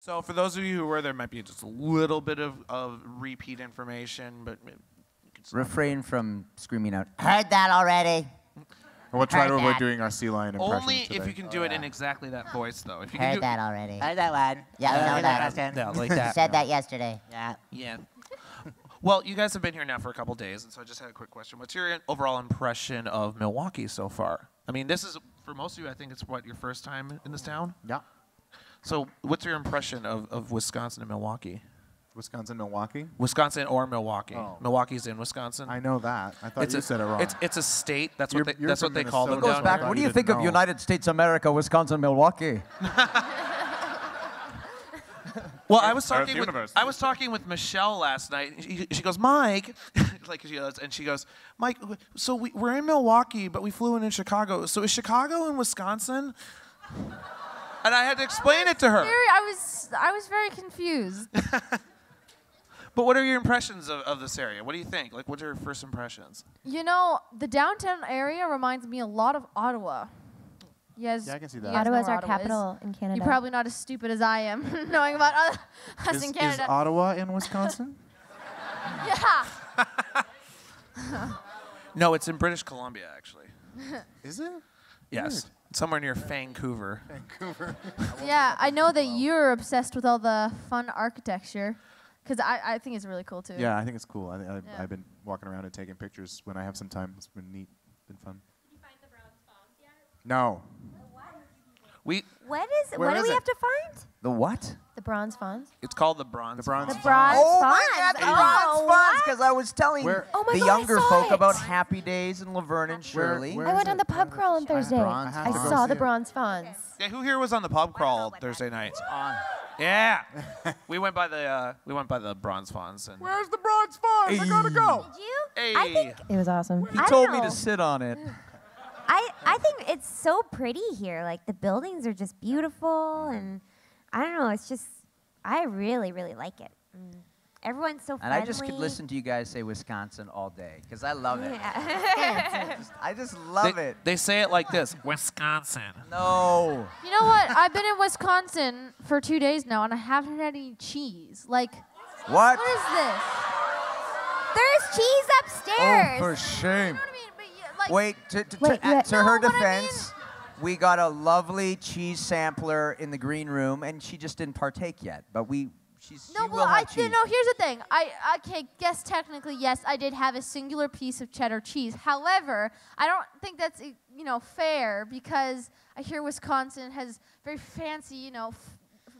So for those of you who were there, might be just a little bit of repeat information, but you can Refrain from screaming out. Heard that already. We'll try to Heard avoid that. doing our sea lion impressions only today. if you can do it in exactly that voice, though. If you can Heard do that already. Heard that, lad. Yeah, we know that. yeah, like that. Said that yesterday. Yeah. Yeah. Well, you guys have been here now for a couple days, and so I just had a quick question. What's your overall impression of Milwaukee so far? I mean, this is, for most of you, I think it's, what, your first time in this town? Yeah. So what's your impression of Wisconsin and Milwaukee? Wisconsin, Milwaukee? Wisconsin or Milwaukee? Oh. Milwaukee's in Wisconsin. I know that. I thought you said it wrong. It's a state. That's You're- what they, you're that's what from they call them Minnesota. down Goes back. here. What do you didn't think of know. United States America, Wisconsin, Milwaukee? Well, I was Earth talking with universe. Michelle last night. She goes, Mike, like she does, and she goes, Mike. So we're in Milwaukee, but we flew in Chicago. So is Chicago in Wisconsin? And I had to explain it to her. I was very confused. But what are your impressions of this area? What do you think? Like, what are your first impressions? You know, the downtown area reminds me a lot of Ottawa. Yes. Yeah, I can see that. you guys know Ottawa's where our Ottawa is. capital in Canada. You're probably not as stupid as I am, knowing about us in Is Canada. Ottawa in Wisconsin? Yeah. No, it's in British Columbia, actually. Is it? Yes, somewhere near Vancouver. Vancouver. Yeah, I know that you're obsessed with all the fun architecture, because I think it's really cool too. Yeah, I think it's cool. Yeah. I've been walking around and taking pictures when I have some time. It's been neat, been fun. Did you find the bronze fonts yet? No. We What Where do is we it? have to find? The what? The bronze fonts. it's called the Bronze. The Bronze The Fonts. bronze Oh my fonts. God, the Oh, bronze fonts! what? Because I was telling Where- Oh my the God, I younger saw folk it. about Happy Days and Laverne and Shirley. where I is went on it? the pub crawl on Thursday. bronze I fonts. saw Go the see it. bronze fonts. Yeah, who here was on the pub crawl Thursday night? Yeah, we went by the Bronze Fonts and. Where's the bronze fonts? I gotta go. Did you? Hey. I think It was awesome. He I told don't me know. to sit on it. I think it's so pretty here. Like the buildings are just beautiful, and I don't know. It's just I really like it. Everyone's so And friendly. I just could listen to you guys say Wisconsin all day because I love it. Yeah. I just love it. They say it like this: Wisconsin. No. You know what? I've been in Wisconsin for 2 days now, and I haven't had any cheese. Like, What? what is this? There's cheese upstairs. Oh, for shame. You know what I mean? But yeah, like, Wait, Wait, yeah. to her No, what I defense, we got a lovely cheese sampler in the green room, and she just didn't partake yet. But she No, will well, have cheese. no. Here's the thing. Okay, guess technically, yes, I did have a singular piece of cheddar cheese. However, I don't think that's fair because I hear Wisconsin has very fancy,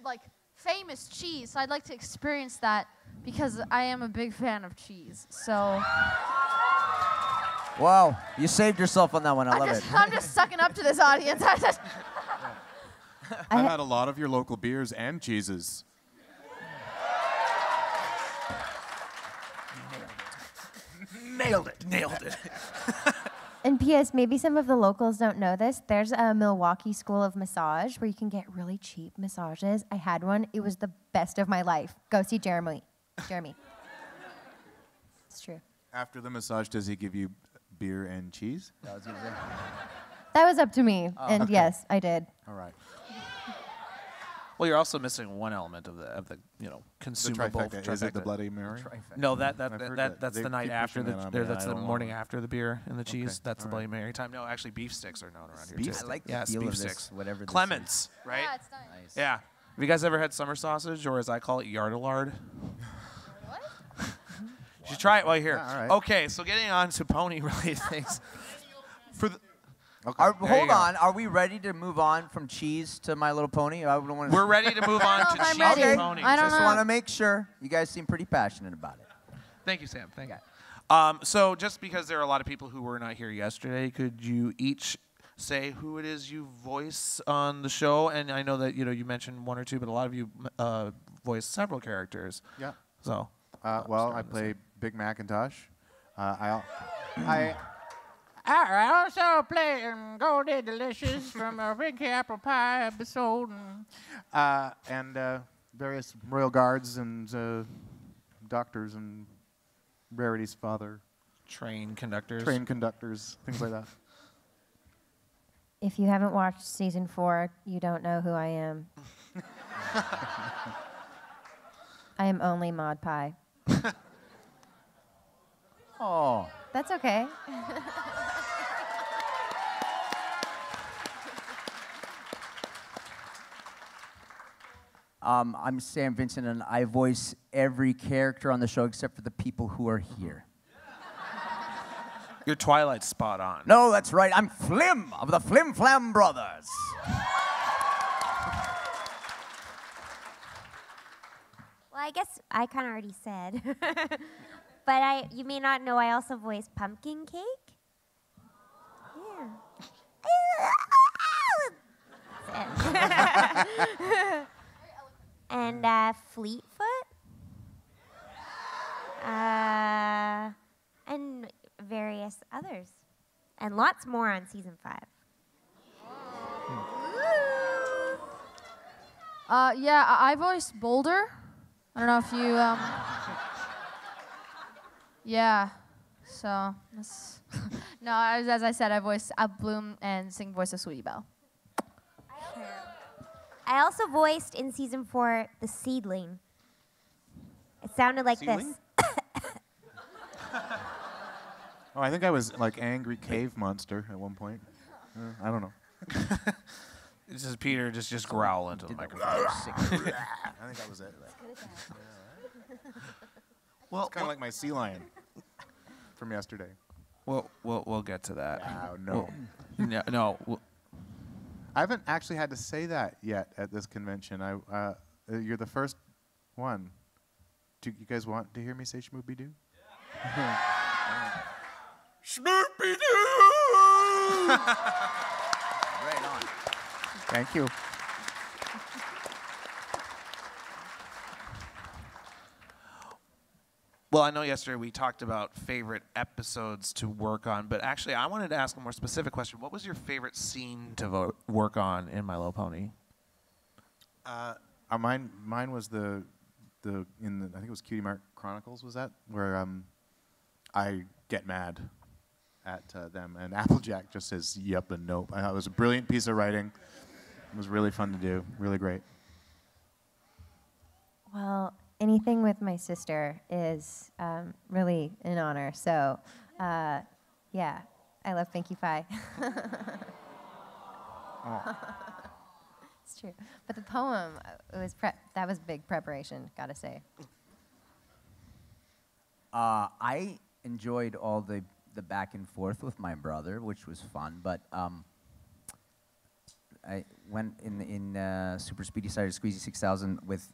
like famous cheese. So I'd like to experience that because I am a big fan of cheese. So Wow, you saved yourself on that one. I love it. I'm just sucking up to this audience. I've had a lot of your local beers and cheeses. Nailed it. And P.S. Maybe some of the locals don't know this. There's a Milwaukee School of Massage where you can get really cheap massages. I had one. It was the best of my life. Go see Jeremy. It's true. After the massage, does he give you beer and cheese? That was up to me. And yes, I did. All right. Well, you're also missing one element of the The consumable. trifecta. Is it the Bloody Mary? No, I've heard that. that's They the night keep after pushing that on me, and that's I the don't morning want it. after the beer and the cheese. That's the all Bloody right. Mary time. No, actually, beef sticks are known around here Beef too. sticks? I like the yes, feel beef of this, sticks. whatever this Clements, right? Yeah, it's nice. Nice. Yeah. Have you guys ever had summer sausage, or as I call it, yardalard? What? You should try it while you're here. Yeah, all right. Okay, so getting on to pony-related things. For the, Okay. There you Hold go. on. Are we ready to move on from cheese to My Little Pony? I don't want to. we're ready to move on to I'm cheesy ready. ponies. I don't Just know. want to make sure. You guys seem pretty passionate about it. Thank you, Sam. Thank you. So just because there are a lot of people who were not here yesterday, could you each say who it is you voice on the show? And I know that you mentioned one or two, but a lot of you voice several characters. Yeah. So. Well, I play Big Macintosh. I also play Goldie Delicious from a Ricky Apple Pie episode. And various royal guards and doctors and Rarity's father, Train conductors. train conductors, things like that. If you haven't watched season 4, you don't know who I am. I am only Maud Pie. Oh. That's okay. I'm Sam Vincent, and I voice every character on the show except for the people who are here. Your Twilight's spot on. No, that's right. I'm Flim of the Flim Flam Brothers. Well, I guess I kind of already said. But you may not know I also voice Pumpkin Cake. Yeah. And Fleetfoot. And various others. And lots more on season 5. Yeah, I voiced Boulder. I don't know if you, yeah, so that's, no, as I said, I voiced Bloom and sing voice of Sweetie Belle. I also voiced in season 4 the Seedling. It sounded like Seedling? this. Oh, I think I was like angry cave monster at one point. I don't know. This is Peter just growl into the microphone. I think that was it. Well, Kind of like my sea lion from yesterday. we'll get to that. No. No. I haven't actually had to say that yet at this convention. You're the first one. Do you guys want to hear me say Schmoopy Doo? Schmoopy Doo! Right on. Thank you. Well, I know yesterday we talked about favorite episodes to work on, but actually I wanted to ask a more specific question. What was your favorite scene to work on in My Little Pony? Mine was I think it was Cutie Mark Chronicles, was that? Where I get mad at them, and Applejack just says yep and nope. I thought it was a brilliant piece of writing. It was really fun to do, really great. Well, anything with my sister is really an honor. So, yeah, I love Pinkie Pie. It's true. But the poem, that was big preparation, gotta say. I enjoyed all the back and forth with my brother, which was fun. But I went in Super Speedy Cider Squeezy 6000 with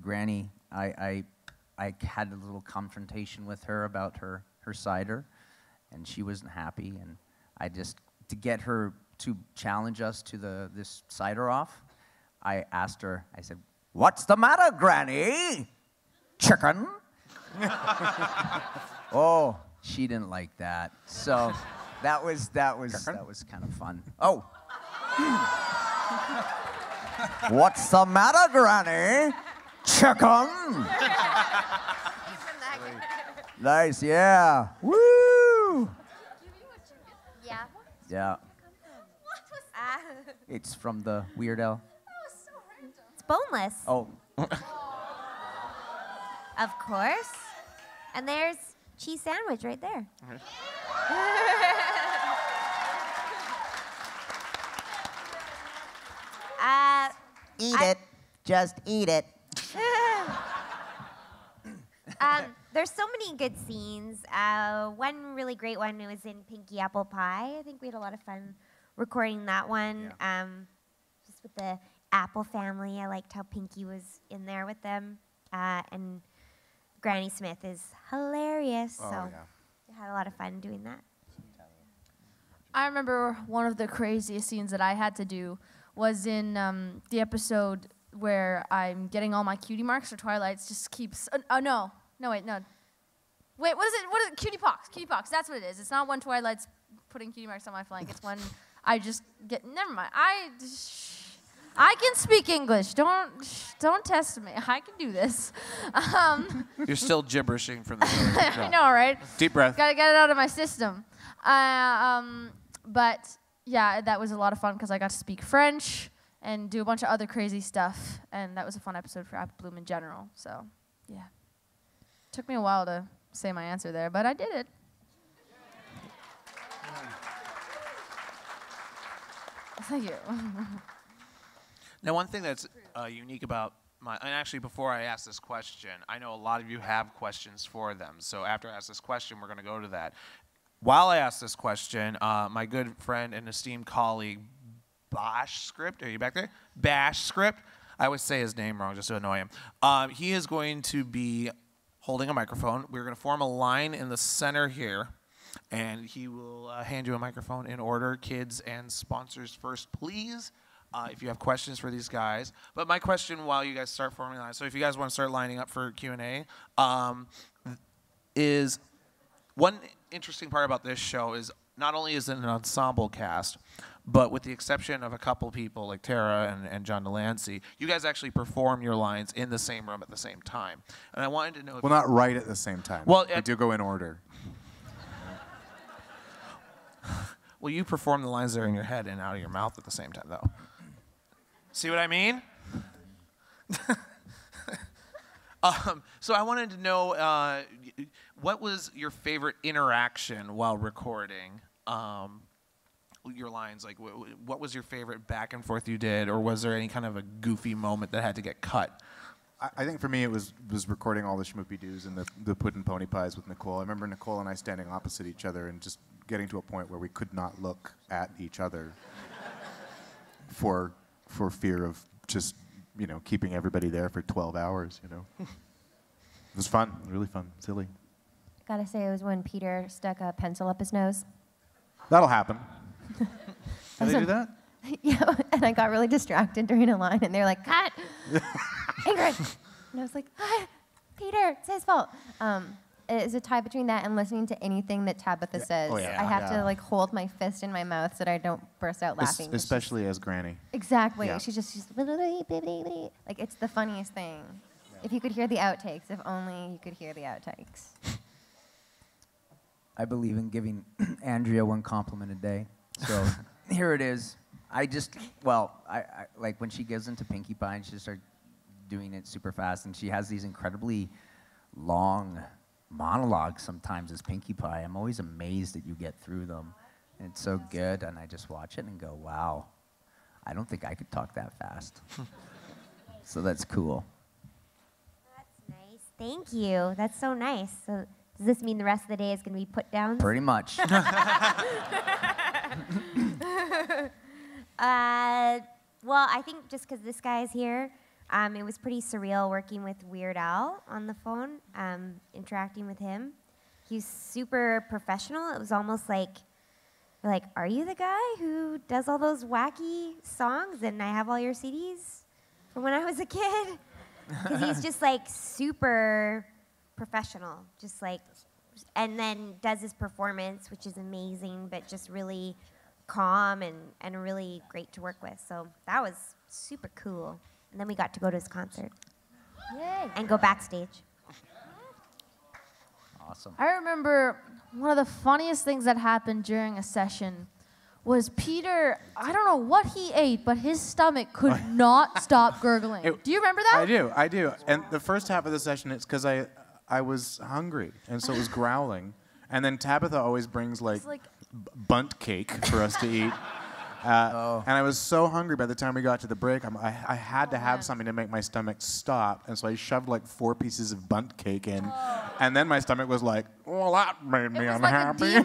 Granny. I had a little confrontation with her about her cider, and she wasn't happy. And I just, to get her to challenge us to this cider off, I asked her, I said, "What's the matter, Granny? Chicken?" Oh, she didn't like that. So that was kind of fun. Oh. What's the matter, Granny? Chicken? Nice, yeah. Woo! Yeah. Yeah. It's from the Weird Al. It's boneless. Oh. Of course. And there's cheese sandwich right there. Eat it. Just eat it. There's so many good scenes. One really great one was in Pinkie Apple Pie. I think we had a lot of fun recording that one. Yeah. Just with the Apple family. I liked how Pinkie was in there with them. And Granny Smith is hilarious. Oh, so yeah. we had a lot of fun doing that. I remember one of the craziest scenes that I had to do was in the episode where I'm getting all my cutie marks, or Twilight's just keeps. No, wait, what is it? What is it? Cutie pox. That's what it is. It's not when Twilight's putting cutie marks on my flank. It's when I just get. Never mind. I can speak English. Don't test me. I can do this. You're still gibberishing from the I know, right? Deep breath. Gotta get it out of my system. But yeah, that was a lot of fun because I got to speak French, and do a bunch of other crazy stuff. And that was a fun episode for Apple Bloom in general. So, yeah. Took me a while to say my answer there, but I did it. Thank you. Now, one thing that's unique about and actually before I ask this question, I know a lot of you have questions for them. So after I ask this question, we're going to go to that. While I ask this question, my good friend and esteemed colleague, Bash Script, are you back there? Bash Script. I always say his name wrong just to annoy him. He is going to be holding a microphone. We're going to form a line in the center here, and he will hand you a microphone in order. Kids and sponsors first, please. If you have questions for these guys. But my question while you guys start forming lines, so if you guys want to start lining up for Q&A, is one interesting part about this show is not only is it an ensemble cast, but with the exception of a couple people like Tara and John Delancey, you guys actually perform your lines in the same room at the same time. And I wanted to know if Well, not right at the same time. Well, we do go in order. Well, you perform the lines that are in your head and out of your mouth at the same time, though. See what I mean? So I wanted to know what was your favorite interaction while recording your lines? Like, what was your favorite back and forth you did, or was there any kind of a goofy moment that had to get cut? I think for me it was recording all the schmoopy-doos and the puddin' pony pies with Nicole. I remember Nicole and I standing opposite each other and just getting to a point where we could not look at each other for fear of just, keeping everybody there for 12 hours, It was fun, really fun, silly. Gotta say, it was when Peter stuck a pencil up his nose. That'll happen. Did they do that? Yeah, and I got really distracted during a line, and they were like, cut! Ingrid! And I was like, Peter, it's his fault. It's a tie between that and listening to anything that Tabitha says. Oh, yeah. I have to hold my fist in my mouth so that I don't burst out laughing. Especially as Granny. Exactly. Yeah. She's like, it's the funniest thing. Yeah. If you could hear the outtakes, if only you could hear the outtakes. I believe in giving Andrea one compliment a day. So here it is. I like when she goes into Pinkie Pie and she starts doing it super fast, and she has these incredibly long monologues sometimes as Pinkie Pie. I'm always amazed that you get through them. And it's so good, and I just watch it and go, wow, I don't think I could talk that fast. So that's cool. That's nice. Thank you. That's so nice. So does this mean the rest of the day is going to be put down? Pretty much. Well, I think just because this guy's here, it was pretty surreal working with Weird Al on the phone, interacting with him. He was super professional. It was almost like, are you the guy who does all those wacky songs and I have all your CDs from when I was a kid? Because he's just super professional, and then does his performance, which is amazing, but just really calm and really great to work with. So that was super cool. And then we got to go to his concert. Yay. And go backstage. Awesome. I remember one of the funniest things that happened during a session was Peter, I don't know what he ate, but his stomach could not stop gurgling. Do you remember that? I do. And the first half of the session, it's because I was hungry, and so it was growling. And then Tabitha always brings bunt cake for us to eat. And I was so hungry by the time we got to the break, I had to have something to make my stomach stop. And so I shoved 4 pieces of bunt cake in. And then my stomach was like, well, that made me unhappy.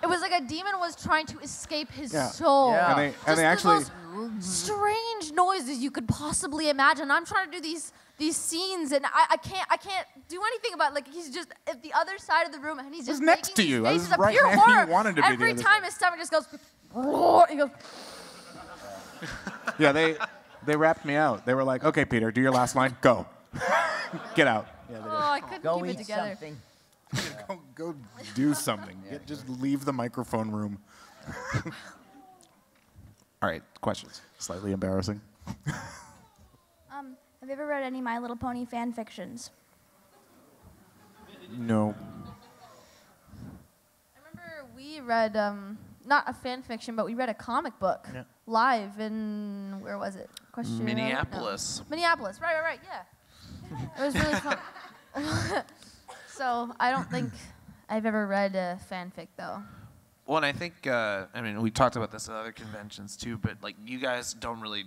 It was like a demon was trying to escape his Yeah. soul. Yeah. And they actually... the most strange noises you could possibly imagine. I'm trying to do these scenes, and I can't do anything about it. He's just at the other side of the room, and he's just next to making you. these I was faces of right pure there. He horror. wanted to be Every the other time his stomach just goes, he goes. Yeah, they wrapped me out. They were like, okay, Peter, do your last line. Go. Get out. Yeah, they did. I couldn't Go keep it eat together. something. Go do something. Just leave the microphone room. All right, questions. Slightly embarrassing. Have you ever read any My Little Pony fan fictions? No. I remember we read, not a fan fiction, but we read a comic book live in, where was it? Question. Minneapolis. No. Minneapolis. Right. Yeah. It was really fun. So I don't think I've ever read a fanfic though. Well, and I think, I mean, we talked about this at other conventions too, but like you guys don't really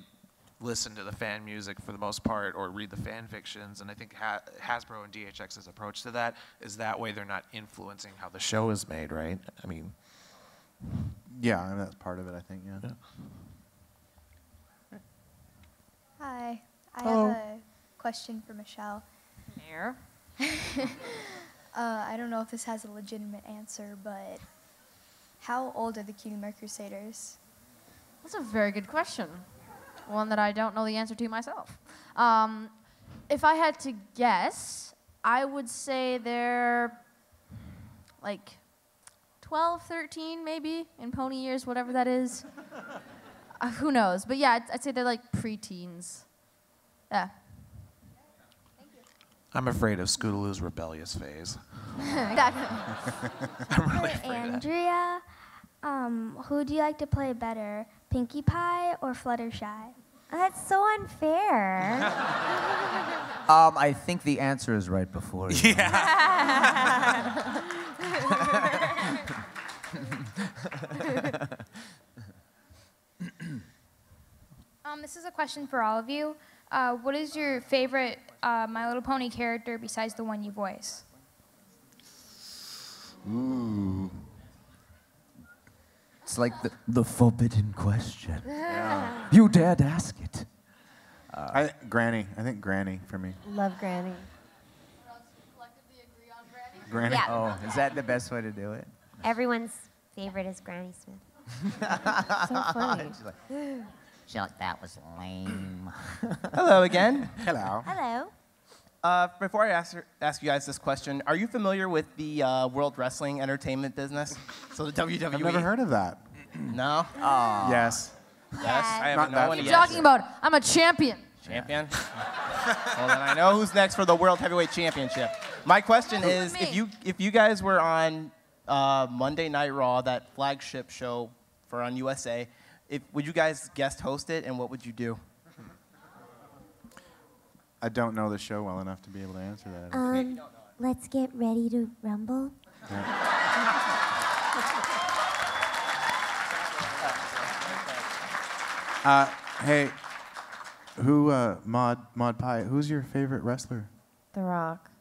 listen to the fan music for the most part or read the fan fictions, and I think Hasbro and DHX's approach to that is that way they're not influencing how the show is made, right? I mean... Yeah, and that's part of it, I think, yeah. Hi. I Hello. have a question for Michelle. Here. I don't know if this has a legitimate answer, but how old are the Cutie Mark Crusaders? That's a very good question. One that I don't know the answer to myself. If I had to guess, I would say they're like 12, 13 maybe, in pony years, whatever that is. Who knows? But yeah, I'd say they're like preteens. Yeah. I'm afraid of Scootaloo's rebellious phase. Exactly. I'm really afraid of that. Andrea, who do you like to play better, Pinkie Pie or Fluttershy? That's so unfair. I think the answer is right before you. Yeah. This is a question for all of you. What is your favorite My Little Pony character besides the one you voice? Ooh. It's like the forbidden question. Yeah. You dared ask it. Granny. I think Granny for me. Love Granny. Granny. Yeah. Oh, is that the best way to do it? Everyone's favorite is Granny Smith. So funny. She's like, that was lame. Hello again. Hello. Hello. Before I ask you guys this question, are you familiar with the World Wrestling Entertainment business? So the WWE. I've never heard of that. No? Yes. Yes. I have Not no that one What are you yet. talking about? I'm a champion. Champion? Well, then I know who's next for the World Heavyweight Championship. My question is, if you guys were on Monday Night Raw, that flagship show for on USA, would you guys guest host it, and what would you do? I don't know the show well enough to be able to answer that. Let's get ready to rumble. Hey, who, Mod Pie, who's your favorite wrestler? The Rock.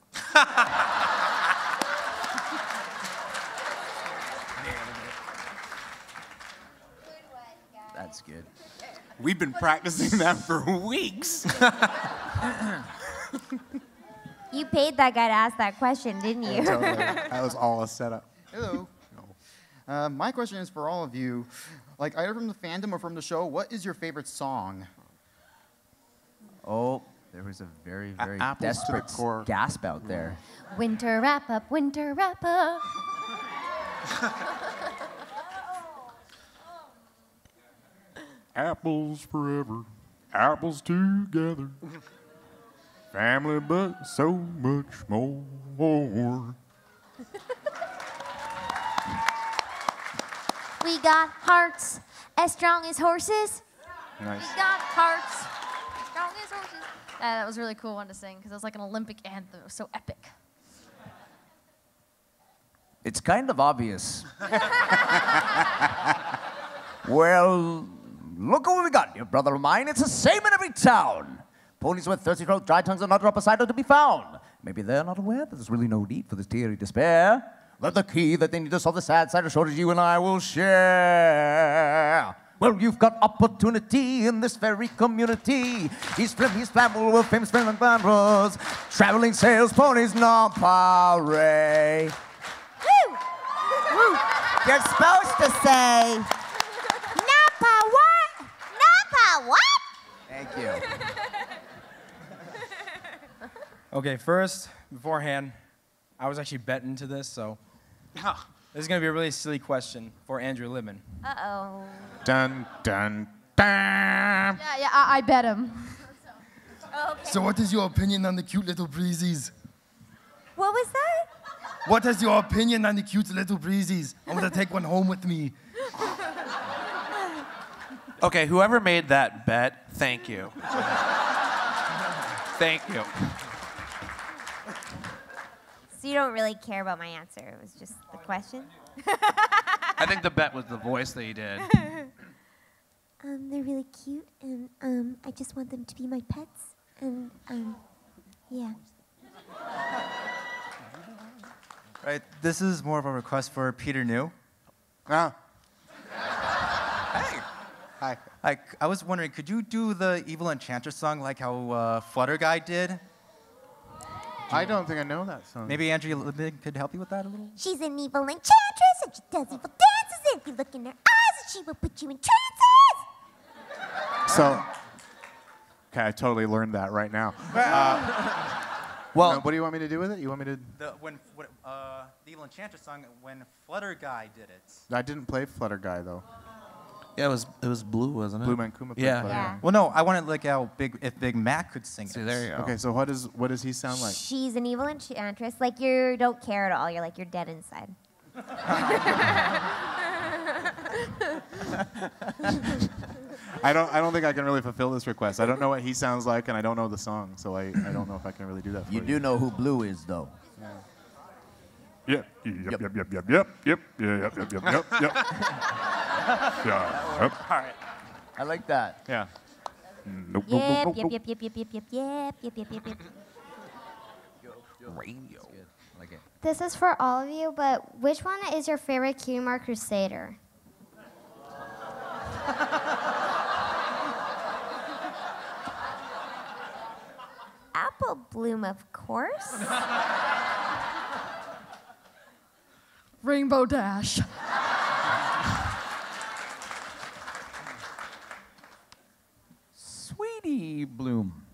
That's good. We've been practicing that for weeks. You paid that guy to ask that question, didn't you? Totally. That was all a setup. Hello. My question is for all of you. Like, either from the fandom or from the show, what is your favorite song? Oh, there was a very, very apples to the desperate core. gasp out there. Winter wrap up, winter wrap up. Apples forever, apples together. Family, but so much more. We got hearts as strong as horses. Nice. We got hearts as strong as horses. That was a really cool one to sing because it was like an Olympic anthem. It was so epic. It's kind of obvious. Well, look what we got, dear brother of mine. It's the same in every town. Ponies with thirsty throat, dry tongues, and not a drop of cider to be found. Maybe they're not aware that there's really no need for this teary despair. But the key that they need to solve the sad cider shortage you and I will share. Well, you've got opportunity in this very community. He's flammable with famous friends and glamours. Traveling sales ponies, non-pare. You're supposed to say, Napa what? Napa what? Thank you. Okay, first, beforehand, I was actually betting to this, so this is going to be a really silly question for Andrew Libman. Uh-oh. Dun, dun, dun. Yeah, I bet him. Okay. So what is your opinion on the cute little breezies? What was that? What is your opinion on the cute little breezies? I'm gonna take one home with me. Okay, whoever made that bet, thank you. Thank you. So you don't really care about my answer. It was just the question. I think the bet was the voice that you did. They're really cute, and I just want them to be my pets, and yeah. Right, this is more of a request for Peter New. Ah. Hey. Hi. I was wondering, could you do the Evil Enchantress song like how Flutter Guy did? I don't think I know that song. Maybe Andrea could help you with that a little? She's an evil enchantress, and she does evil dances. If you look in her eyes, she will put you in trances. So, okay, I totally learned that right now. Well, what do you want me to do with it? You want me to? The Evil Enchantress song when Flutter Guy did it. I didn't play Flutter Guy though. Yeah, it was Blue, wasn't it? Blue Man Kuma played Yeah. Flutter Guy. Well, no, I wanted like how if Big Mac could sing it. See, there you go. Okay, so what does he sound like? She's an evil enchantress. Like you don't care at all. You're like you're dead inside. I don't think I can really fulfill this request. I don't know what he sounds like, and I don't know the song, so I don't know if I can really do that for you. You do know who Blue is, though. Yep. Yep. Yep. Yep. Yep. Yep. Yep. Yep. Yep. Yep. Yep. Yep. Yeah. Yep. All right. I like that. Yeah. Nope. Yep, yep, yep, yep, yep, yep, yep, yep, yep, yep, yep, yep. Radio. Like it. This is for all of you, but which one is your favorite Cutie Mark Crusader? Apple Bloom, of course. Rainbow Dash. Sweetie Bloom.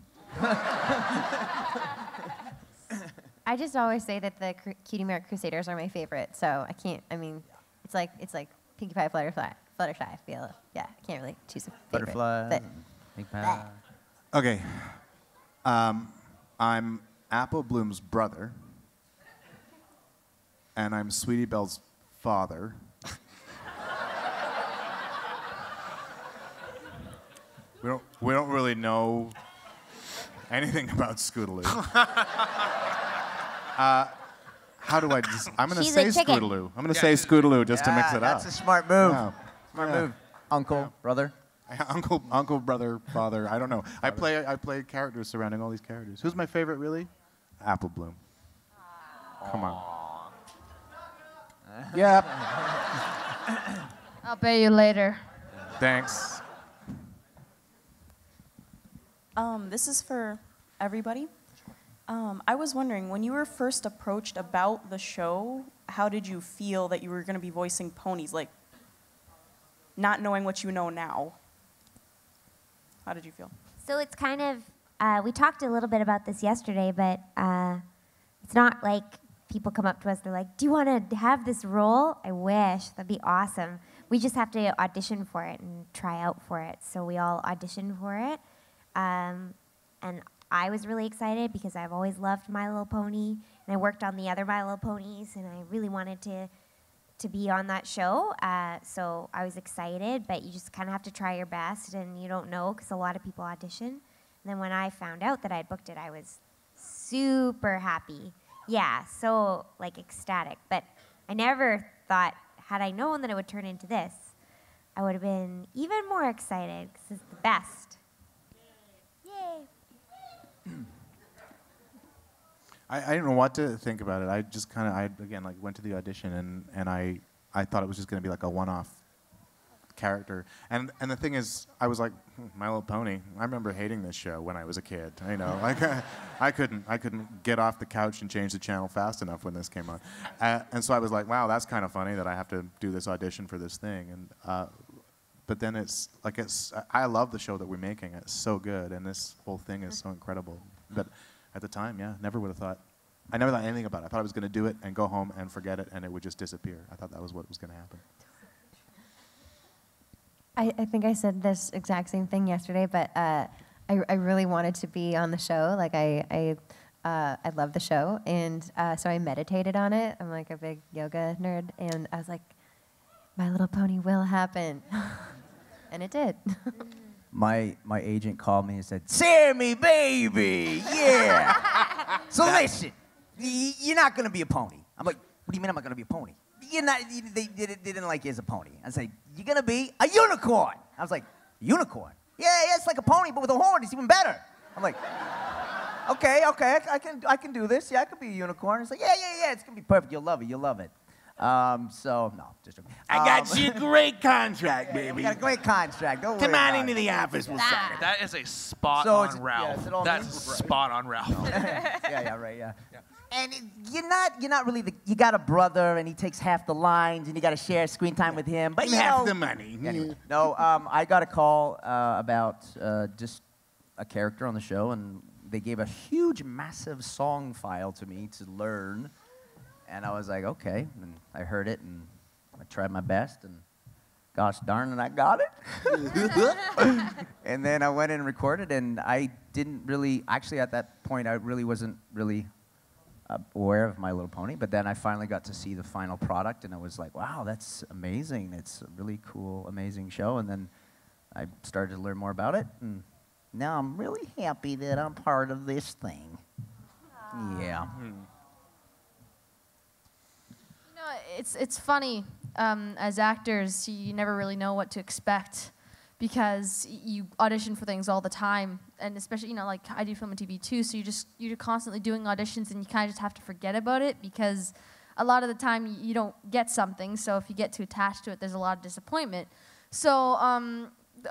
I just always say that the Cutie Mark Crusaders are my favorite, so I can't. I mean, it's like Pinkie Pie, Fluttershy. I feel. Yeah, I can't really choose a favorite. Butterfly. But Pink Pie. Okay. I'm Apple Bloom's brother, and I'm Sweetie Belle's father. We don't really know anything about Scootaloo. How do I just? I'm gonna She's say a chicken. Scootaloo. I'm gonna say Scootaloo just to mix it up. That's a smart move. Yeah. Smart Yeah. move. Uncle, brother. Uncle, brother, father. I don't know. I play characters surrounding all these characters. Who's my favorite, really? Apple Bloom. Come on. Yep. I'll pay you later. Thanks. This is for everybody. I was wondering, when you were first approached about the show, how did you feel that you were going to be voicing ponies? Like, not knowing what you know now. How did you feel? So it's kind of, we talked a little bit about this yesterday, but it's not like people come up to us, they're like, do you want to have this role? I wish, that'd be awesome. We just have to audition for it and try out for it. So we all auditioned for it. And I was really excited because I've always loved My Little Pony, and I worked on the other My Little Ponies, and I really wanted to be on that show. So I was excited, but you just kind of have to try your best, and you don't know because a lot of people audition. And then when I found out that I'd booked it, I was super happy. Yeah, so like ecstatic. But I never thought, had I known that it would turn into this, I would have been even more excited because it's the best. Yay. I didn't know what to think about it. I just kind of, again, like went to the audition and I thought it was just going to be like a one-off character. And the thing is, I was like, My Little Pony. I remember hating this show when I was a kid. You know, like I couldn't get off the couch and change the channel fast enough when this came on. And so I was like, wow, that's kind of funny that I have to do this audition for this thing. And but then I love the show that we're making. It's so good, and this whole thing is so incredible. But at the time, yeah, never would have thought. I never thought anything about it. I thought I was going to do it and go home and forget it, and it would just disappear. I thought that was what was going to happen. I think I said this exact same thing yesterday, but I really wanted to be on the show. Like I love the show, and so I meditated on it. I'm like a big yoga nerd, and I was like, My Little Pony will happen. And it did. My agent called me and said, "Sammy, baby, yeah." So listen, you're not gonna be a pony. I'm like, "What do you mean I'm not gonna be a pony?" You're not. They didn't like you as a pony. I said, "You're gonna be a unicorn." I was like, "Unicorn? Yeah, it's like a pony, but with a horn. It's even better." I'm like, "Okay, I can do this. Yeah, I could be a unicorn." It's like, "Yeah, it's gonna be perfect. You'll love it." So no, just joking. I got you a great contract, baby. You got a great contract. Don't Come worry on about into it. the office. We'll sign it. That is a spot So on it's- Ralph. yeah, is it all That's me? spot on Ralph. Yeah. And you're not really you got a brother and he takes half the lines and you got to share screen time with him. But And you half know- the money. Anyway, no, I got a call about just a character on the show, and they gave a huge, massive song file to me to learn, and I was like, okay, and I heard it, and I tried my best, and gosh darn it, I got it. And then I went in and recorded, and I didn't really, actually at that point, I really wasn't really aware of My Little Pony, but then I finally got to see the final product, and I was like, wow, that's amazing. It's a really cool, amazing show, and then I started to learn more about it, and now I'm really happy that I'm part of this thing. Yeah. You know, it's funny. As actors, you never really know what to expect because you audition for things all the time, and especially, you know, like I do film and TV too. So you're constantly doing auditions, and you kind of just have to forget about it because a lot of the time you don't get something. So if you get too attached to it, there's a lot of disappointment. So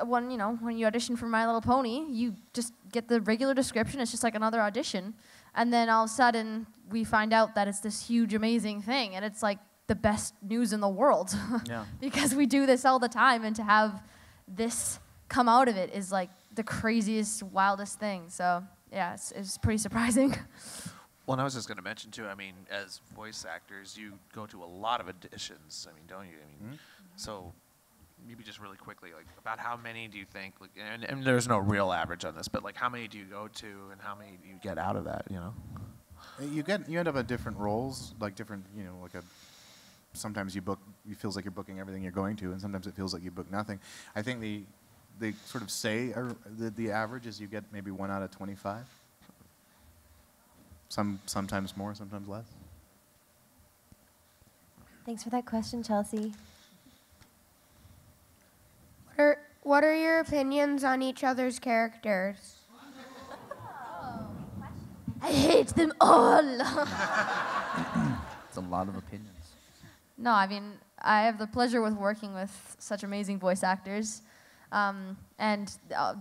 when you audition for My Little Pony, you just get the regular description. It's just like another audition, and then all of a sudden we find out that it's this huge, amazing thing, and it's like the best news in the world. Yeah. Because we do this all the time, and to have this come out of it is like the craziest, wildest thing. So yeah, it's pretty surprising. Well, and I was just going to mention too. I mean, as voice actors, you go to a lot of auditions. I mean, don't you? I mean, so maybe just really quickly, like about how many do you think? Like, and there's no real average on this, but like how many do you go to, and how many do you get out of that? You know. You end up at different roles, like different, like a. Sometimes it feels like you're booking everything you're going to, and sometimes it feels like you book nothing. I think they sort of say the average is you get maybe 1 out of 25. Sometimes more, sometimes less. Thanks for that question, Chelsea. What are your opinions on each other's characters? I hate them all. It's a lot of opinions. No, I mean, I have the pleasure with working with such amazing voice actors, and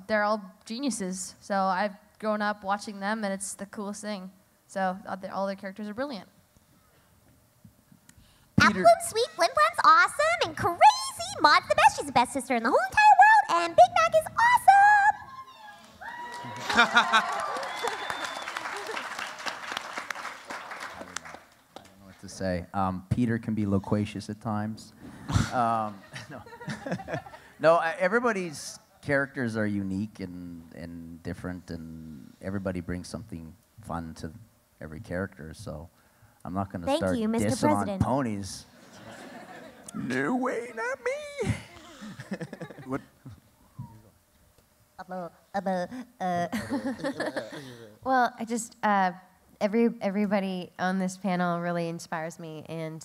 they're all geniuses. So I've grown up watching them, and it's the coolest thing. So all their characters are brilliant. Apple Bloom Sweet Flim Flam's awesome and crazy. Maud's the best. She's the best sister in the whole entire world. And Big Mac is awesome. To say. Peter can be loquacious at times. No, everybody's characters are unique and different, and everybody brings something fun to every character. So I'm not going to Thank start you, Mr. dissing on President. ponies. No way, not me. What? Well, I just everybody on this panel really inspires me, and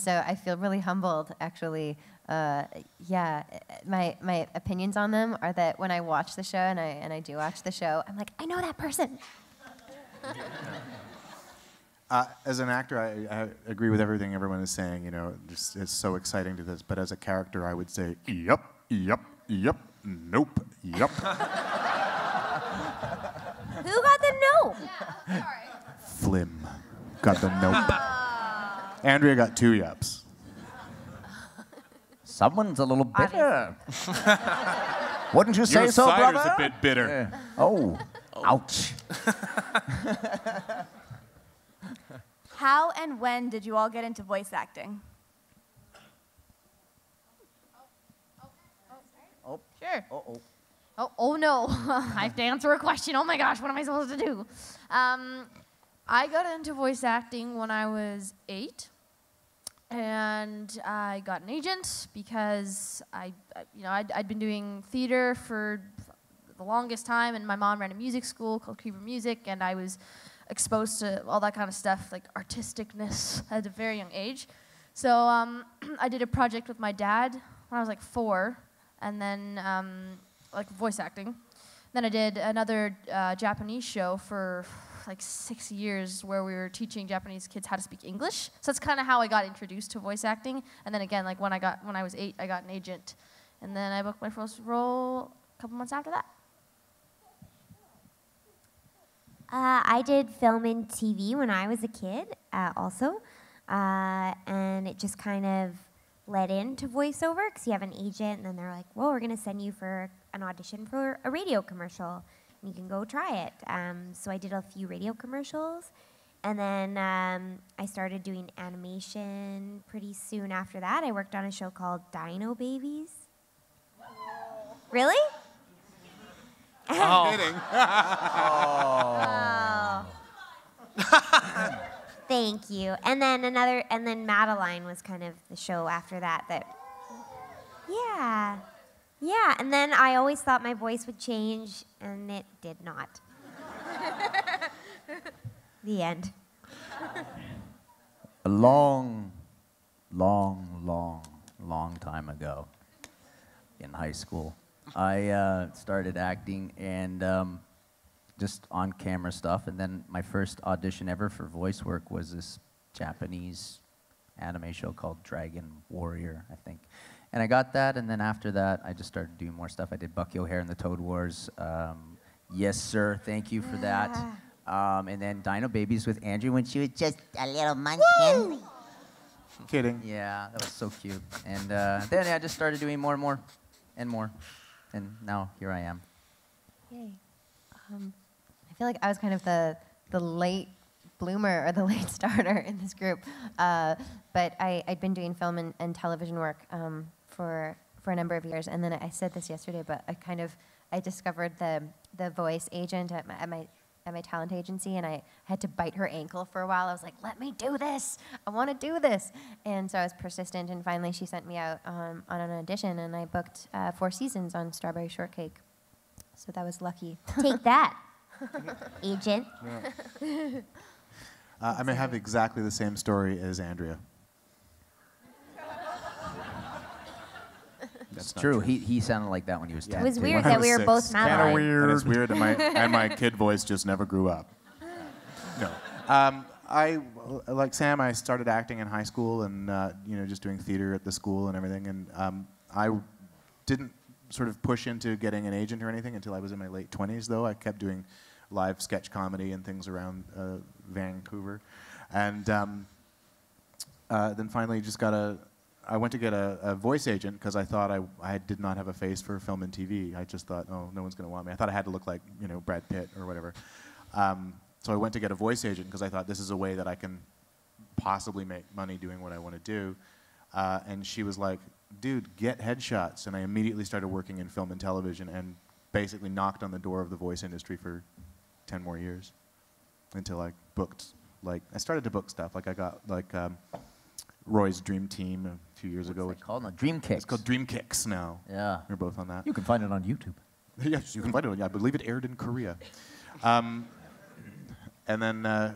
so I feel really humbled. Actually, yeah, my opinions on them are that when I watch the show, and I do watch the show, I'm like, I know that person. As an actor, I agree with everything everyone is saying. It's so exciting to this. But as a character, I would say, yep, nope, yep. Who got the nope? Flim got the nope. Andrea got 2 yeps. Someone's a little bitter. Wouldn't you say Your so, cider's brother? a bit bitter. Yeah. Oh, ouch. How and when did you all get into voice acting? Oh, sure. Uh-oh. Oh no, I have to answer a question. Oh my gosh, what am I supposed to do? I got into voice acting when I was 8. and I got an agent because I'd been doing theater for the longest time, and my mom ran a music school called Creeper Music, and I was exposed to all that kind of stuff, like artisticness, at a very young age. So I did a project with my dad when I was like 4, and then like voice acting. Then I did another Japanese show for like 6 years where we were teaching Japanese kids how to speak English. So that's kind of how I got introduced to voice acting. And then again, like when I was 8, I got an agent. And then I booked my first role a couple months after that. I did film and TV when I was a kid also. And it just kind of led into voiceover because you have an agent and then they're like, well, we're going to send you for an audition for a radio commercial. And you can go try it. So I did a few radio commercials. And then I started doing animation pretty soon after that. I worked on a show called Dino Babies. Really? I'm kidding. Thank you. And then Madeline was kind of the show after that. Yeah. And then I always thought my voice would change, and it did not. The end. A long time ago in high school, I started acting and just on camera stuff. And then my first audition ever for voice work was this Japanese anime show called Dragon Warrior, I think. And I got that, and then after that, I just started doing more stuff. I did Bucky O'Hare in the Toad Wars. Yes, sir, thank you for that. And then Dino Babies with Andrew when she was just a little munchkin. Kidding. Yeah, that was so cute. And then I just started doing more and more and more. And now here I am. Yay. I feel like I was kind of the late bloomer or the late starter in this group. But I'd been doing film and television work for a number of years. And then I said this yesterday, but I discovered the voice agent at my talent agency, and I had to bite her ankle for a while. I was like, let me do this. I want to do this. And so I was persistent, and finally she sent me out on an audition, and I booked 4 seasons on Strawberry Shortcake. So that was lucky. Take that, agent. Yeah. I may have exactly the same story as Andrea. It's true. He sounded like that when he was 10. It was weird that we were both mad. Kind of weird. And it's weird, and my kid voice just never grew up. No. I, like Sam, I started acting in high school and, just doing theater at the school and everything. And I didn't sort of push into getting an agent or anything until I was in my late 20s, though. I kept doing live sketch comedy and things around Vancouver. And then finally I went to get a voice agent because I thought I did not have a face for film and TV. I just thought, oh, no one's going to want me. I thought I had to look like, Brad Pitt or whatever. So I went to get a voice agent because I thought this is a way that I can possibly make money doing what I want to do. And she was like, dude, get headshots. And I immediately started working in film and television and basically knocked on the door of the voice industry for 10 more years until I booked, I started to book stuff. I got, Roy's Dream Team a few years ago. What's it called now? Dream Kicks. It's called Dream Kicks now. Yeah. We're both on that. You can find it on YouTube. Yes, you can find it. I believe it aired in Korea. And then, and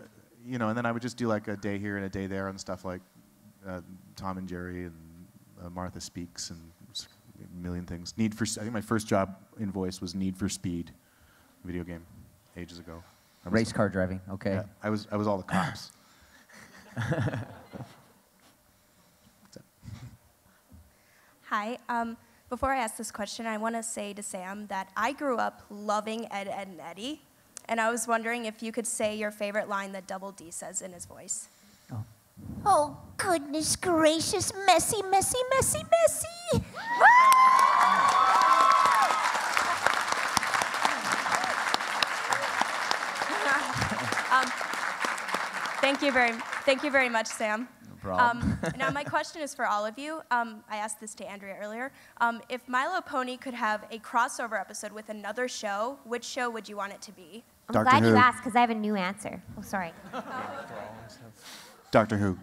then I would just do a day here and a day there on stuff like Tom and Jerry and Martha Speaks and a million things. I think my first job in voice was Need for Speed, video game, ages ago. Race car driving. Okay. Yeah, I was all the cops. Hi. Before I ask this question, I want to say to Sam that I grew up loving Ed, Edd and Eddy, and I was wondering if you could say your favorite line that Double D says in his voice. Oh, goodness gracious, messy, messy, messy, messy. Thank you very much, Sam. No problem. Now, my question is for all of you. I asked this to Andrea earlier. If My Little Pony could have a crossover episode with another show, which show would you want it to be? I'm glad you asked because I have a new answer. Oh, sorry. Doctor Who.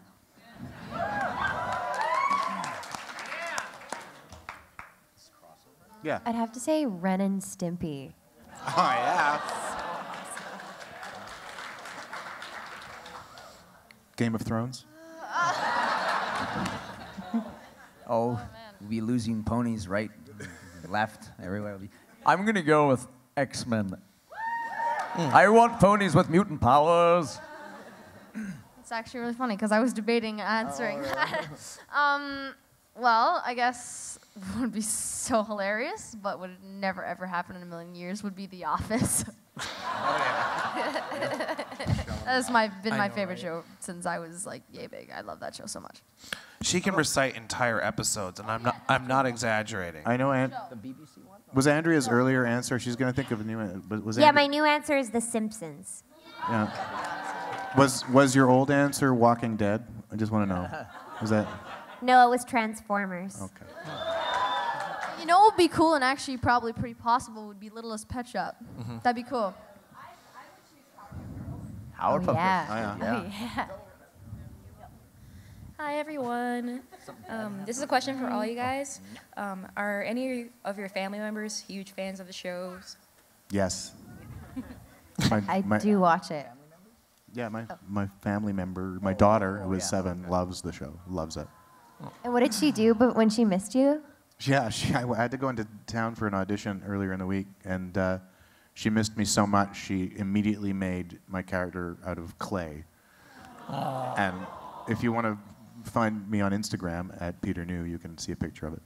Yeah. I'd have to say Ren and Stimpy. Oh, yeah. Game of Thrones? Oh, we'll be losing ponies right, left, everywhere. I'm going to go with X-Men. I want ponies with mutant powers. It's actually really funny because I was debating answering that. Well, I guess what would be so hilarious, but would never ever happen in a million years, would be The Office. That's been my favorite show since I was like yay big. I love that show so much. She can recite entire episodes, and I'm not exaggerating. I know. The BBC one. Was Andrea's earlier answer? She's going to think of a new. But was Yeah, my new answer is The Simpsons. Yeah. Was your old answer Walking Dead? I just want to know. Was that? No, it was Transformers. Okay. You know what would be cool and actually probably pretty possible would be Littlest Pet Shop. That'd be cool. Howard Oh, yeah. Oh, yeah. Oh, yeah. Hi, everyone. This is a question for all you guys. Are any of your family members huge fans of the shows? Yes. I do watch it. Yeah, my family member, my daughter, who is 7, loves the show. Loves it. And what did she do but when she missed you? Yeah, I had to go into town for an audition earlier in the week, and she missed me so much, she immediately made my character out of clay. And if you want to find me on Instagram at Peter New, you can see a picture of it.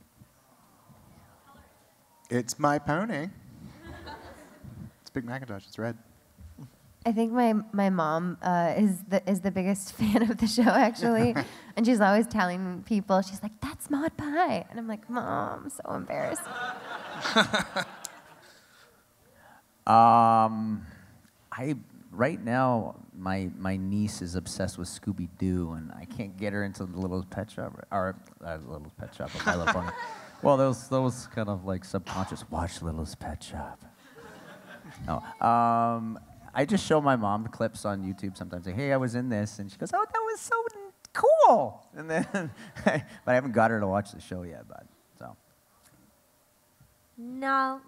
It's my pony. It's Big Macintosh. It's red. I think my mom is the biggest fan of the show, actually. And she's always telling people, she's like, that's Maud Pie. And I'm like, Mom, I'm so embarrassed. Right now, my niece is obsessed with Scooby-Doo, and I can't get her into the Little Pet Shop, or Little Pet Shop of My Little Pony. Well, those kind of like subconscious, watch Littlest Pet Shop. No, I just show my mom clips on YouTube sometimes. Like, hey, I was in this, and she goes, oh, that was so cool. And then, but I haven't got her to watch the show yet, but so. No.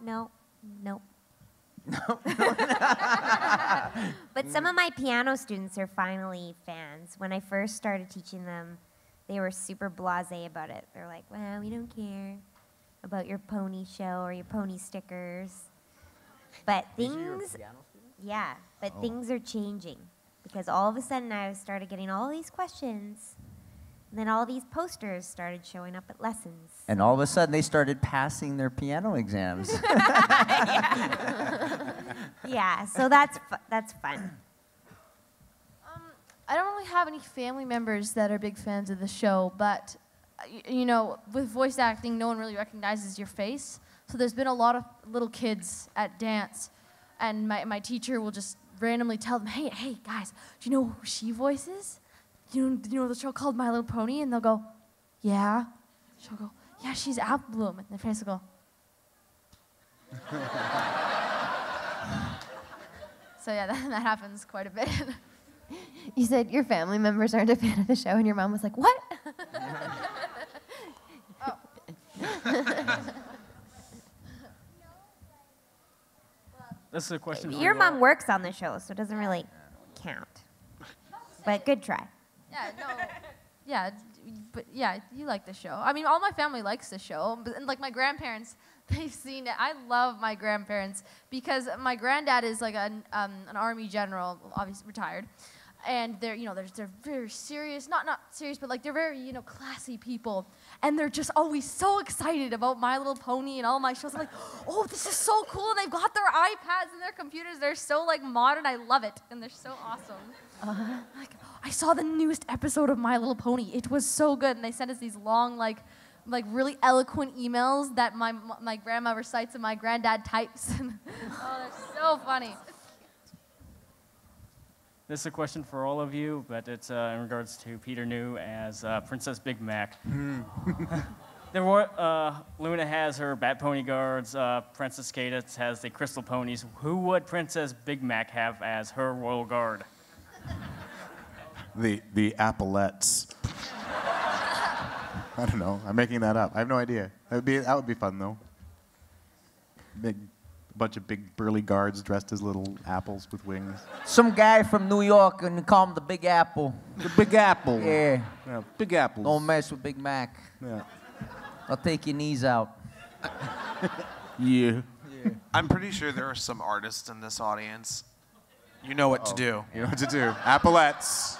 But some of my piano students are finally fans. When I first started teaching them, they were super blasé about it. They're like, well, we don't care about your pony show or your pony stickers. But things, things are changing. Because all of a sudden I started getting all these questions. And then all these posters started showing up at lessons. And all of a sudden, they started passing their piano exams. Yeah, so that's fun. I don't really have any family members that are big fans of the show, but you know, with voice acting, no one really recognizes your face. So there's been a lot of little kids at dance, and my teacher will just randomly tell them, hey guys, do you know who she voices? Do you know the show called My Little Pony? And they'll go, yeah. She'll go, yeah, she's Apple Bloom. And their face will go. So yeah, that happens quite a bit. You said your family members aren't a fan of the show, and your mom was like, what? This is a question for Your mom works on the show, so it doesn't really count. But good try. Yeah, no. Yeah, but yeah, you like the show. I mean, all my family likes the show. But, and like my grandparents, they've seen it. I love my grandparents because my granddad is like an army general, obviously retired. And they're very serious, not serious, but like they're very, classy people. And they're just always so excited about My Little Pony and all my shows. I'm like, oh, this is so cool. And they've got their iPads and their computers. They're so like modern. I love it. And they're so awesome. Like, I saw the newest episode of My Little Pony. It was so good. And they sent us these long, like really eloquent emails that my grandma recites and my granddad types. Oh, they're so funny. This is a question for all of you, but it's in regards to Peter New as Princess Big Mac. Luna has her Bat Pony guards. Princess Cadence has the Crystal Ponies. Who would Princess Big Mac have as her royal guard? The Applettes. I don't know. I'm making that up. I have no idea. That would be fun though. bunch of big burly guards dressed as little apples with wings. Some guy from New York, and they call him the Big Apple. The Big Apple. Yeah. Yeah, Big Apples. Don't mess with Big Mac. Yeah. I'll take your knees out. Yeah. I'm pretty sure there are some artists in this audience. You know what to do. You know what to do. Applettes.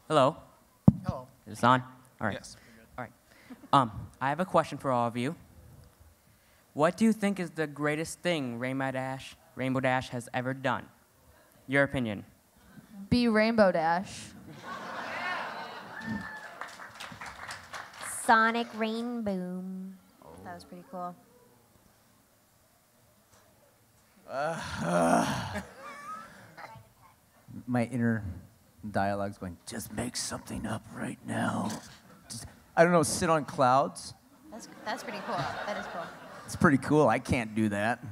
Hello. Hello. Is this on? All right. Yes. All right. I have a question for all of you. What do you think is the greatest thing Rainbow Dash has ever done? Your opinion. Be Rainbow Dash. Sonic Rain Boom. That was pretty cool. My inner dialogue's going, just make something up right now. Just, I don't know, sit on clouds. That's pretty cool. That is cool. It's pretty cool. I can't do that.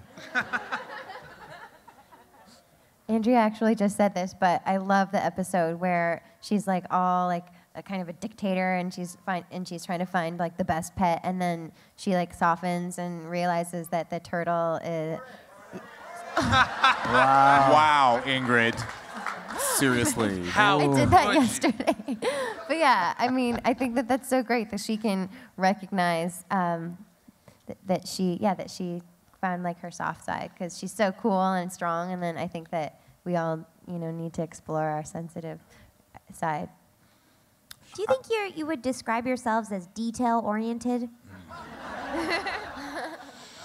Andrea actually just said this, but I love the episode where she's like all like a kind of a dictator, and she's trying to find like the best pet, and then she like softens and realizes that the turtle is. Wow, Ingrid. Seriously. I did that yesterday. But yeah, I mean, I think that that's so great that she can recognize that she found like her soft side, because she's so cool and strong, and then I think that we all need to explore our sensitive side. Do you think you would describe yourselves as detail-oriented?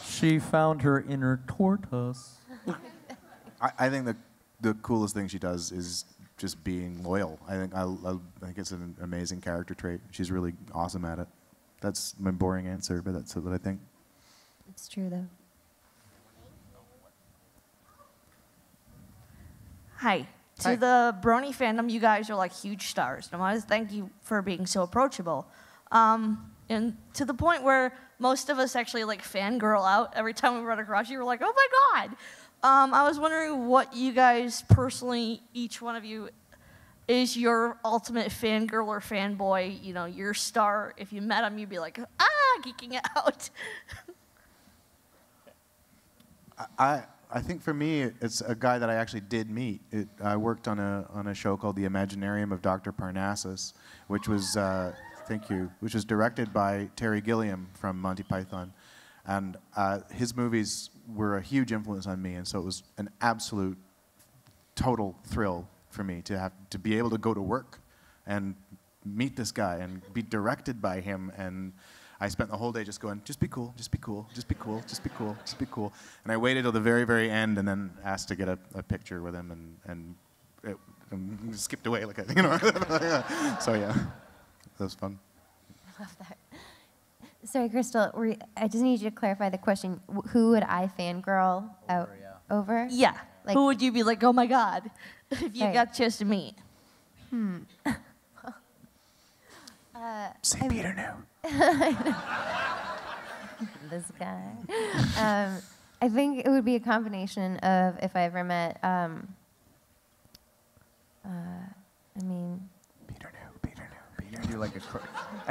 She found her inner tortoise. I think the coolest thing she does is just being loyal. I think it's an amazing character trait. She's really awesome at it. That's my boring answer, but that's what I think. It's true though. Hi. To the Brony fandom, you guys are like huge stars. I want to thank you for being so approachable. And to the point where most of us actually like fangirl out every time we run across you. We're like, oh my God. I was wondering what you guys personally, each one of you, is your ultimate fangirl or fanboy, your star. If you met him, you'd be like, geeking out. I think for me, it's a guy that I actually did meet. I worked on a show called The Imaginarium of Dr. Parnassus, which was, thank you, which was directed by Terry Gilliam from Monty Python. And his movies were a huge influence on me, and so it was an absolute, total thrill for me to be able to go to work and meet this guy and be directed by him. And I spent the whole day just going, just be cool, just be cool, just be cool, just be cool, just be cool. And I waited till the very, very end, and then asked to get a picture with him, and it skipped away like So yeah, that was fun. I love that. Sorry, Crystal, I just need you to clarify the question. Who would I fangirl over? Yeah. Like, who would you be like, oh my God, if you got a chance to meet? St. Peter knew. This guy. I think it would be a combination of, if I ever met, Are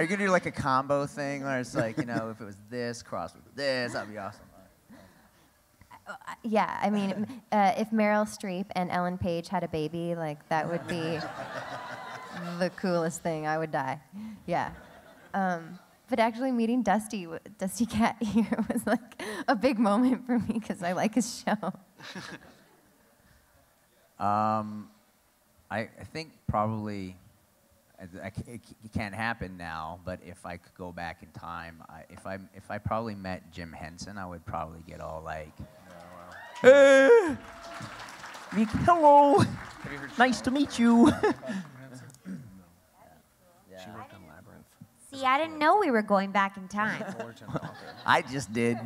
you gonna do like a combo thing where it's like, if it was this crossed with this, that'd be awesome. Yeah, I mean, if Meryl Streep and Ellen Page had a baby, like that would be the coolest thing. I would die. Yeah. But actually meeting Dusty Cat here was like a big moment for me because I like his show. I think probably, it can't happen now, but if I could go back in time, if I probably met Jim Henson, I would probably get all like, hey, hello, nice to meet you. See, I didn't know we were going back in time. I just did.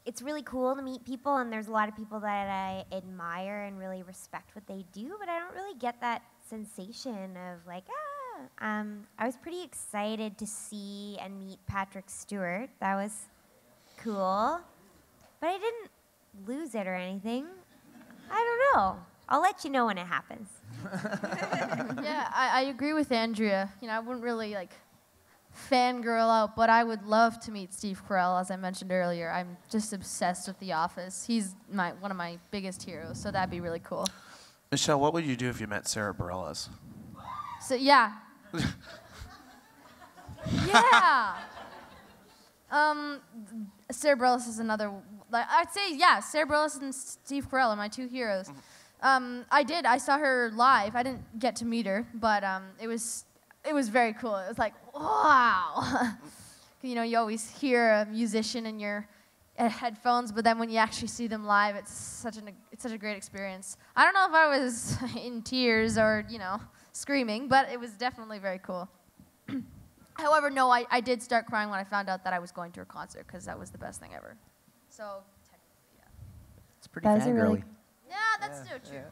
It's really cool to meet people, and there's a lot of people that I admire and really respect what they do, but I don't really get that sensation of like, I was pretty excited to see and meet Patrick Stewart. That was cool, but I didn't lose it or anything. I don't know. I'll let you know when it happens. Yeah, I agree with Andrea. You know, I wouldn't really like fangirl out, but I would love to meet Steve Carell, as I mentioned earlier. I'm just obsessed with The Office. He's one of my biggest heroes, so that'd be really cool. Michelle, what would you do if you met Sarah Bareilles? So yeah. Yeah. Sarah Bareilles is another. Like, I'd say yeah, Sarah Bareilles and Steve Carell are my two heroes. I saw her live. I didn't get to meet her, but it was very cool. It was like, wow. You know, you always hear a musician in your headphones, but then when you actually see them live, it's such a great experience. I don't know if I was in tears or, you know, screaming, but it was definitely very cool. However, no, I did start crying when I found out that I was going to her concert, because that was the best thing ever. So, technically, yeah. It's pretty fangirly. Yeah, that's so true.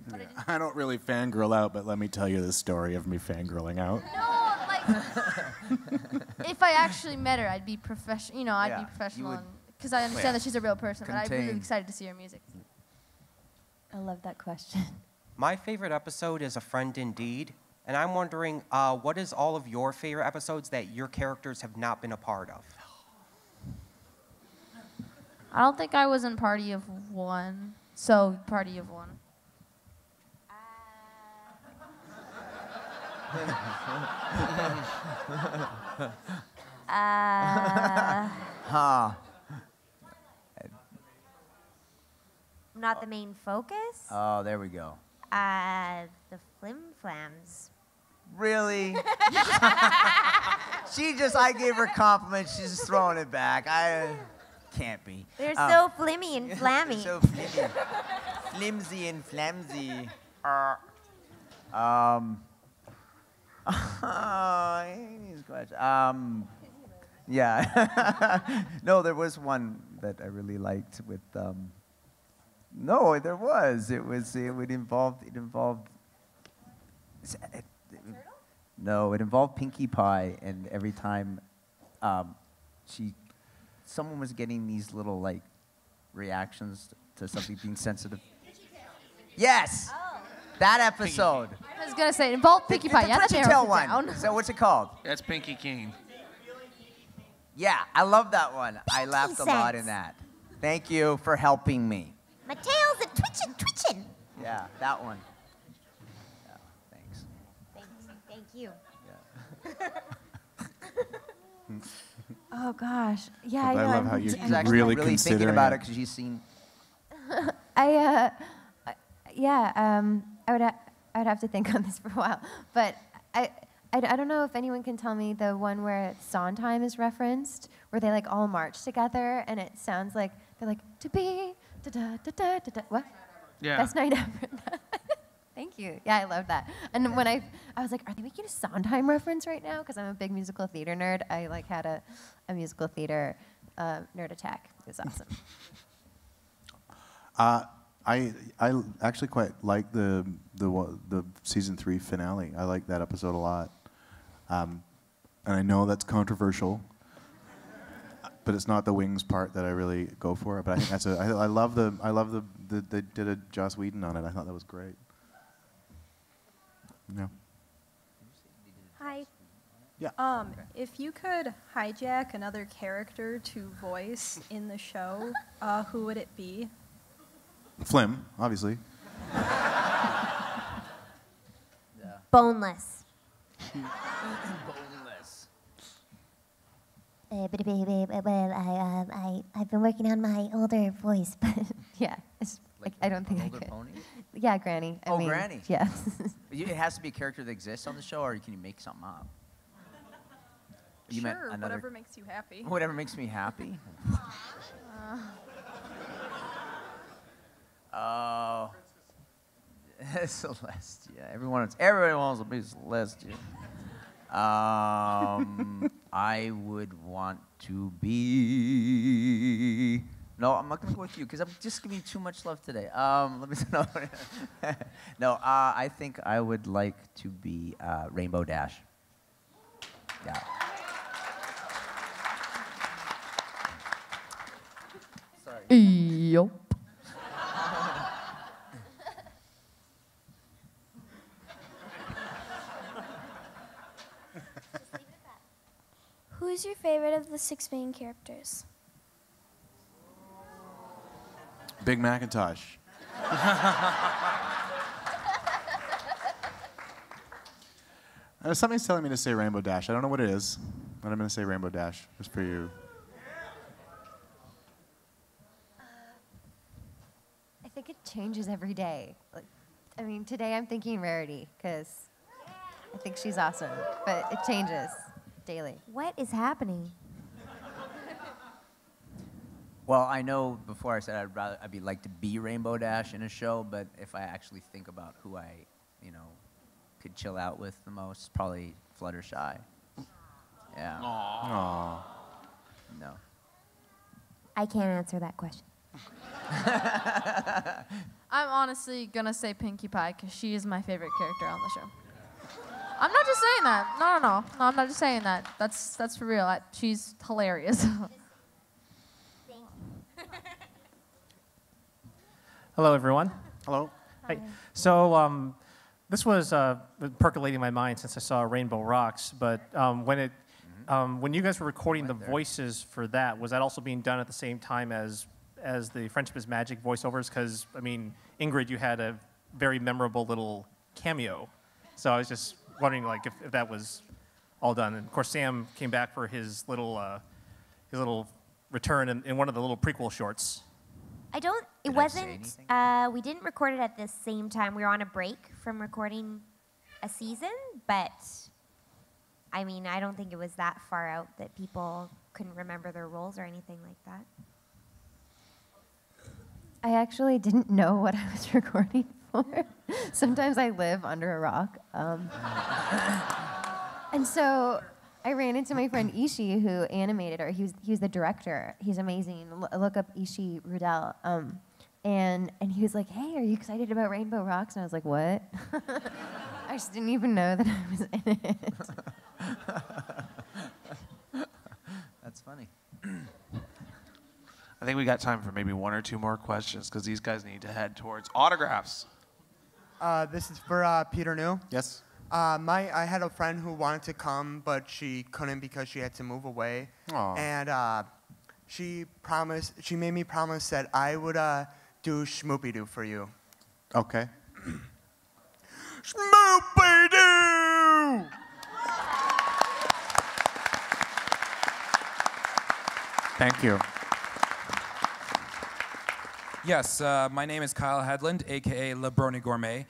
But I don't really fangirl out, but let me tell you the story of me fangirling out. No, like, if I actually met her, I'd be professional. You know, I'd be professional, because I understand that she's a real person. But I'm really excited to see her music. I love that question. My favorite episode is A Friend Indeed, and I'm wondering, what is all of your favorite episodes that your characters have not been a part of? I don't think I was in Party of One, so Party of One. Not the main focus? Oh, there we go. The Flim Flams. Really? I gave her compliments. She's just throwing it back. Can't be. They're so flimmy and flammy. So flimmy. Flimsy and flamsy. Yeah. No, there was one that I really liked with. No, there was. It involved. No, it involved Pinkie Pie, and every time someone was getting these little like reactions to something being sensitive. Yes, that episode. I was gonna say it involved Pinkie Pie. Yeah, that's Tell one. So what's it called? That's Pinky King. Yeah, I love that one. I laughed a lot in that. Thank you for helping me. My tail's a twitching. Yeah, that one. Yeah, thanks. Thank you. Oh gosh, yeah. I love how you're really thinking considering about it because you've seen. I would have to think on this for a while, but I don't know if anyone can tell me the one where Sondheim is referenced, where they like all march together, and it sounds like they're like to be da da da da da da. What? Yeah. Best night ever. Thank you. Yeah, I love that. And when I was like, are they making a Sondheim reference right now? Because I'm a big musical theater nerd. I like had a musical theater nerd attack. It was awesome. I actually quite like the season 3 finale. I like that episode a lot, and I know that's controversial, but it's not the wings part that I really go for. But I think that's I love the they did a Joss Whedon on it. I thought that was great. Yeah. Hi. Yeah. If you could hijack another character to voice in the show, who would it be? Flim, obviously. Boneless. Boneless. I've been working on my older voice, but yeah, it's like I don't think I Older could. pony? Yeah, Granny. I mean, Granny. Yeah. It has to be a character that exists on the show, or can you make something up? You meant Sure, another- whatever makes you happy. Whatever makes me happy. Oh. Celestia. Everyone wants to be Celestia. I would want to be. No, I'm not gonna go with you because I'm just giving you too much love today. Let me no. No, I think I would like to be Rainbow Dash. Yeah. Yup. Who's your favorite of the 6 main characters? Big Macintosh. Something's telling me to say Rainbow Dash. I don't know what it is, but I'm going to say Rainbow Dash just for you. I think it changes every day. Like, I mean, today I'm thinking Rarity because I think she's awesome, but it changes daily. What is happening? Well, I know before I said I'd be like to be Rainbow Dash in a show, but if I actually think about who I, could chill out with the most, probably Fluttershy. Yeah. Aww. No. I can't answer that question. I'm honestly gonna say Pinkie Pie because she is my favorite character on the show. I'm not just saying that. No, I'm not just saying that. That's for real. She's hilarious. Hello, everyone. Hello. Hi. So this was percolating my mind since I saw Rainbow Rocks, but when you guys were recording the voices for that, was that also being done at the same time as the Friendship is Magic voiceovers? Because, I mean, Ingrid, you had a very memorable little cameo. So I was just wondering, like, if that was all done. And, of course, Sam came back for his little return in one of the little prequel shorts. It wasn't, we didn't record it at the same time. We were on a break from recording a season, but I mean, I don't think it was that far out that people couldn't remember their roles or anything like that. I actually didn't know what I was recording for. Sometimes I live under a rock. And so I ran into my friend Ishi, who animated her. He was the director. He's amazing. Look up Ishi Rudel. And he was like, "Hey, are you excited about Rainbow Rocks?" And I was like, "What?" I just didn't even know that I was in it. That's funny. I think we got time for maybe 1 or 2 more questions because these guys need to head towards autographs. This is for Peter New. Yes. I had a friend who wanted to come, but she couldn't because she had to move away. Aw. And she made me promise that I would do Schmoopy-Doo for you. Okay. Schmoopy-Doo! Thank you. Yes, my name is Kyle Hedlund, a.k.a. Lebroni Gourmet.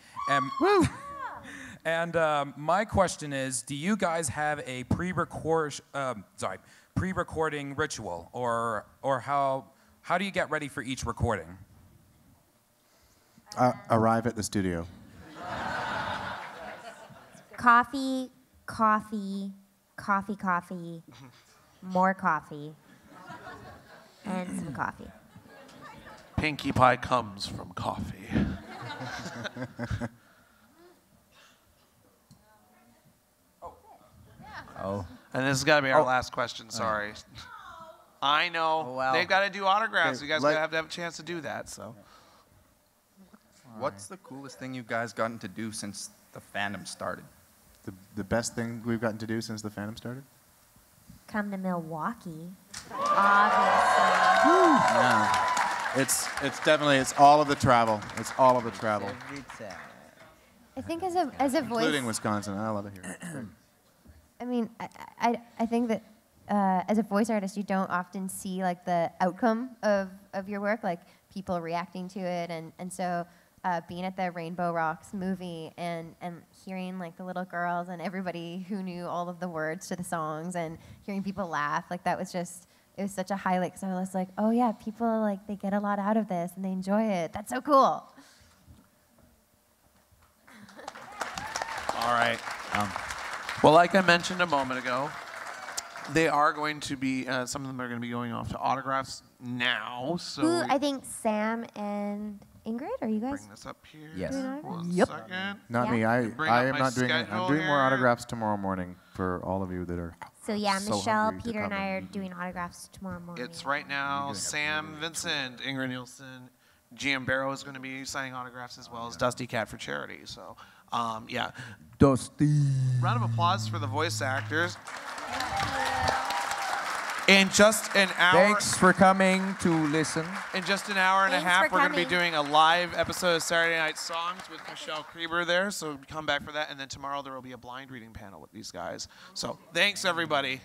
And my question is, do you guys have a pre-recording ritual, or how do you get ready for each recording? Arrive at the studio. Coffee, coffee, coffee, coffee, more coffee, and some coffee. Pinkie Pie comes from coffee. Oh. And this has got to be our last question, sorry. I know. Oh, wow. They've got to do autographs. Okay, You guys got to have a chance to do that. So. What's the coolest thing you guys gotten to do since the fandom started? The best thing we've gotten to do since the fandom started? Come to Milwaukee, obviously. Yeah. It's definitely, it's all of the travel. It's all of the travel. I think as a voice, Including Wisconsin. I love it here. I mean, I think that as a voice artist, you don't often see like the outcome of your work, like people reacting to it, and so being at the Rainbow Rocks movie and hearing like the little girls and everybody who knew all of the words to the songs and hearing people laugh, like that was just, it was such a highlight because I was like, oh yeah, people like they get a lot out of this and they enjoy it. That's so cool. All right. Well, like I mentioned a moment ago, they are going to be, some of them are going to be going off to autographs now. So Who, I think Sam and Ingrid, are you guys? bring this up here. Yes. doing autographs? One second. Not me. I Bring am up my not doing it. I'm schedule doing more here. autographs tomorrow morning for all of you that are So yeah, so Michelle, hungry to Peter, and come I are doing autographs tomorrow morning. It's right now Sam Vincent, Ingrid Nielsen, GM Barrow is going to be signing autographs as well as Dusty Cat for charity. So, yeah. Dusty. Round of applause for the voice actors. In just an hour. Thanks for coming to listen. In just an hour and a Thanks half, for we're going to be coming. doing a live episode of Saturday Night Songs with Michelle Krieber there. So come back for that. And then tomorrow there will be a blind reading panel with these guys. So thanks, everybody.